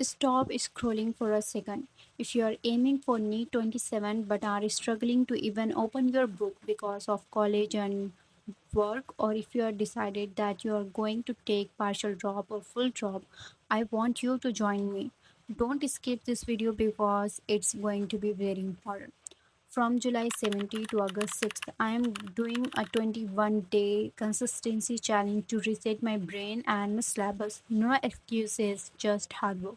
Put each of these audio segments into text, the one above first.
Stop scrolling for a second. If you are aiming for NEET 27 but are struggling to even open your book because of college and work, or if you are decided that you are going to take partial drop or full drop, I want you to join me. Don't skip this video because it's going to be very important. From July 17th to August 6th, I am doing a 21-day consistency challenge to reset my brain and my syllabus. No excuses, just hard work.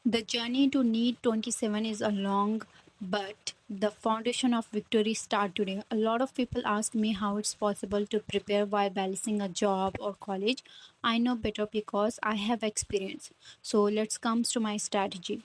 The journey to NEET 27 is a long, but the foundation of victory start today. A lot of people ask me how it's possible to prepare while balancing a job or college. I know better because I have experience. So let's come to my strategy.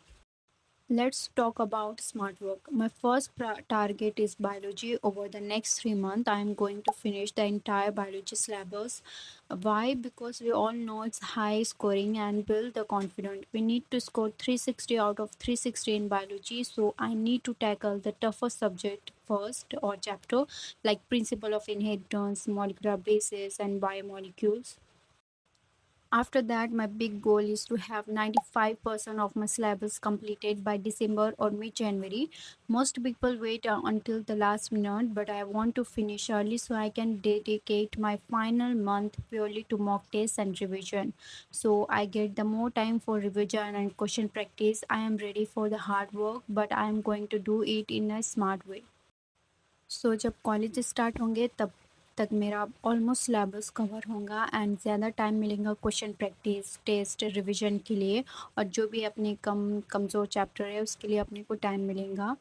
Let's talk about smart work. My first target is biology. Over the next 3 months, I am going to finish the entire biology syllabus. Why? Because we all know it's high scoring and build the confidence. We need to score 360 out of 360 in biology. So I need to tackle the toughest subject first or chapter like principle of inheritance, molecular basis, and biomolecules. After that, my big goal is to have 95% of my syllabus completed by December or mid January. Most people wait until the last minute, but I want to finish early so I can dedicate my final month purely to mock tests and revision. So I get the more time for revision and question practice. I am ready for the hard work, but I am going to do it in a smart way. सो जब college start होंगे तब तक मेरा almost syllabus cover होगा and ज़्यादा time मिलेगा question practice test revision के लिए और जो भी अपने कमज़ोर चैप्टर है उसके लिए अपने को टाइम मिलेगा.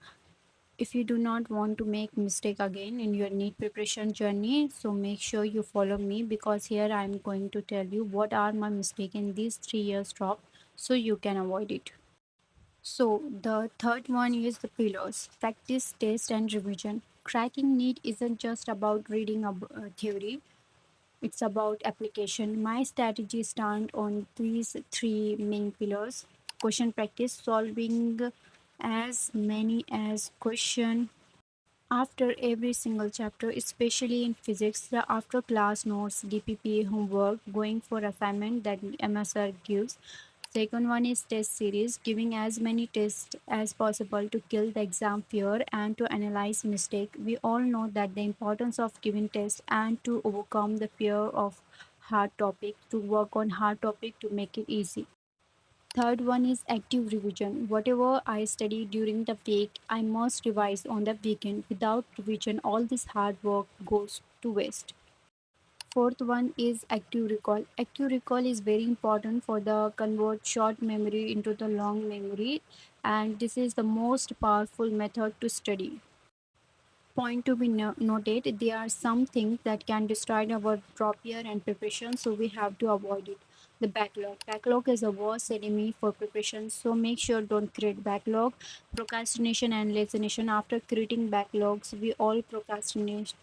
If you do not want to make mistake again in your NEET preparation journey, so make sure you follow me because here I am going to tell you what are my mistake in these 3 years drop so you can avoid it. So, the third one is the pillars practice, test, and revision. Cracking NEET isn't just about reading a theory, it's about application. My strategy stand on these three main pillars question practice, solving as many as question after every single chapter, especially in physics, the after class notes, DPP homework, going for assignment that MSR gives. Second one is test series, giving as many tests as possible to kill the exam fear and to analyze mistake. We all know that the importance of giving tests and to overcome the fear of hard topic, to work on hard topic to make it easy. Third one is active revision. Whatever I study during the week, I must revise on the weekend. Without revision, all this hard work goes to waste. Fourth one is active recall. Active recall is very important for the convert short memory into the long memory, and this is the most powerful method to study. Point to be noted, there are some things that can destroy our drop year and preparation, so we have to avoid it. The backlog is a worst enemy for preparation, so make sure don't create backlog. Procrastination and laziness. After creating backlogs, we all procrastinate.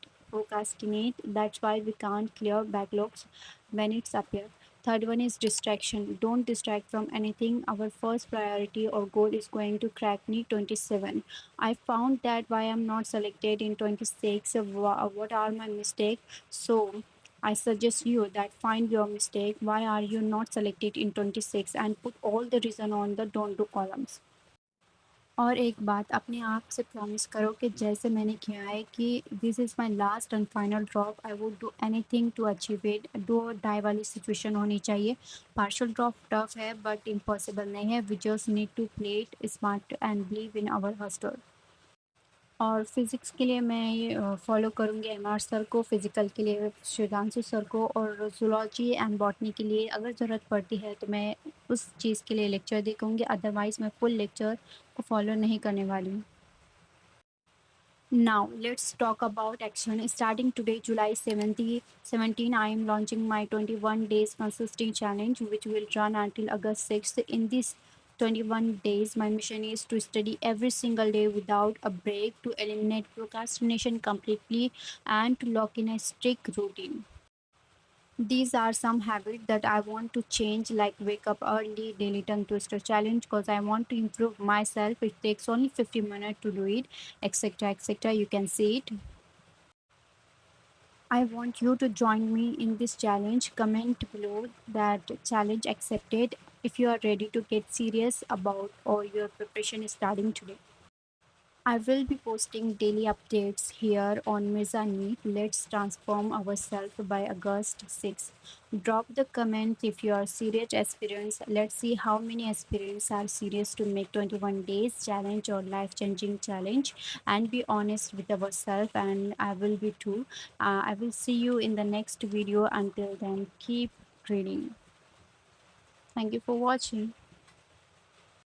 That's why we can't clear backlogs when it's appear. Third one is distraction. Don't distract from anything. Our first priority or goal is going to crack NEET 27. I found that why I'm not selected in 26. What are my mistakes? So I suggest you that find your mistake. Why are you not selected in 26 and put all the reason on the don't do columns. और एक बात अपने आप से promise करो कि जैसे मैंने किया है कि this is my last and final drop I would do anything to achieve it. Do or die वाली सिचुएशन होनी चाहिए. पार्शियल ड्रॉप टफ है बट इम्पॉसिबल नहीं है. We just need to play it smart and believe in our hustle. और physics के लिए मैं ये फॉलो करूँगी एमआर सर को, फिज़िकल के लिए श्रीधांशु सर को, और ज़ूलॉजी एंड बॉटनी के लिए अगर ज़रूरत पड़ती है तो मैं उस चीज़ के लिए लेक्चर देखूँगी. अदरवाइज़ मैं फुल लेक्चर को फॉलो नहीं करने वाली हूँ. Now let's talk about action. Starting today, July 17, I am launching my 21 days consistent challenge, which will run until August 6th. In these 21 days, my mission is to study every single day without a break, to eliminate procrastination completely, and to lock in a strict routine. These are some habits that I want to change, like wake up early, daily tongue twister challenge, because I want to improve myself. It takes only 50 minutes to do it, etc. etc. You can see it. I want you to join me in this challenge. Comment below that challenge accepted. if you are ready to get serious about or your preparation is starting today. I will be posting daily updates here on Mizani. Let's transform ourselves by August 6. Drop the comment if you are serious aspirants. Let's see how many aspirants are serious to make 21 days challenge or life changing challenge, and be honest with ourselves, and I will be too. I will see you in the next video. Until then, keep reading. Thank you for watching.